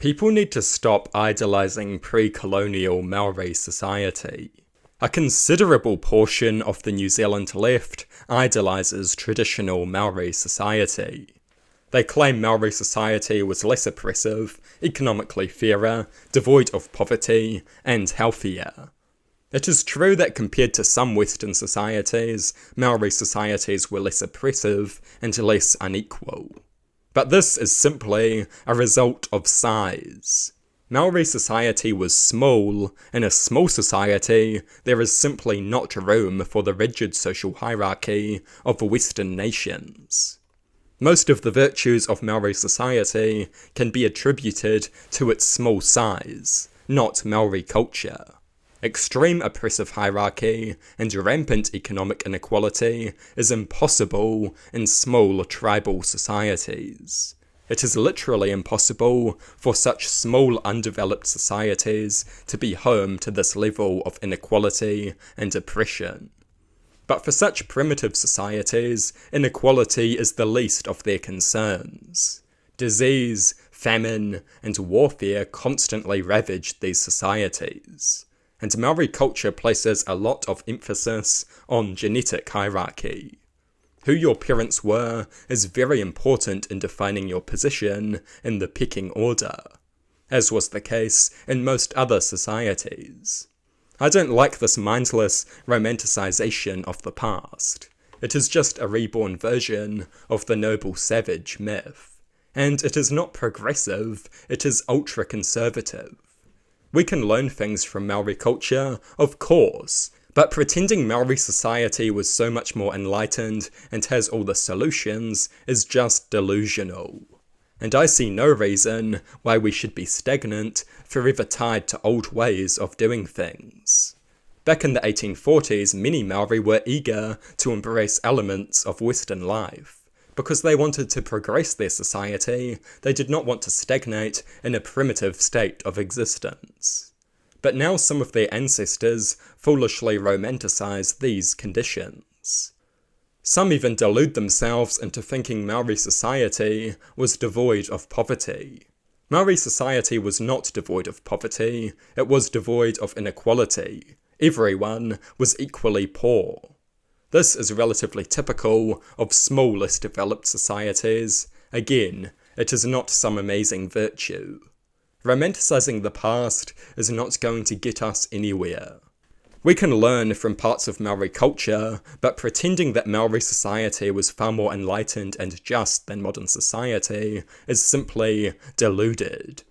People need to stop idolising pre-colonial Māori society. A considerable portion of the New Zealand left idolises traditional Māori society. They claim Māori society was less oppressive, economically fairer, devoid of poverty, and healthier. It is true that compared to some Western societies, Māori societies were less oppressive and less unequal. But this is simply a result of size. Māori society was small. In a small society, there is simply not room for the rigid social hierarchy of Western nations. Most of the virtues of Māori society can be attributed to its small size, not Māori culture. Extreme oppressive hierarchy and rampant economic inequality is impossible in small tribal societies. It is literally impossible for such small undeveloped societies to be home to this level of inequality and oppression. But for such primitive societies, inequality is the least of their concerns. Disease, famine, and warfare constantly ravaged these societies. And Māori culture places a lot of emphasis on genetic hierarchy. Who your parents were is very important in defining your position in the pecking order, as was the case in most other societies. I don't like this mindless romanticization of the past. It is just a reborn version of the noble savage myth. And it is not progressive, it is ultra-conservative. We can learn things from Māori culture, of course, but pretending Māori society was so much more enlightened and has all the solutions is just delusional. And I see no reason why we should be stagnant, forever tied to old ways of doing things. Back in the 1840s, many Māori were eager to embrace elements of Western life. Because they wanted to progress their society, they did not want to stagnate in a primitive state of existence. But now some of their ancestors foolishly romanticize these conditions. Some even delude themselves into thinking Māori society was devoid of poverty. Māori society was not devoid of poverty, it was devoid of inequality. Everyone was equally poor. This is relatively typical of small, less developed societies. Again, it is not some amazing virtue. Romanticizing the past is not going to get us anywhere. We can learn from parts of Māori culture, but pretending that Māori society was far more enlightened and just than modern society is simply deluded.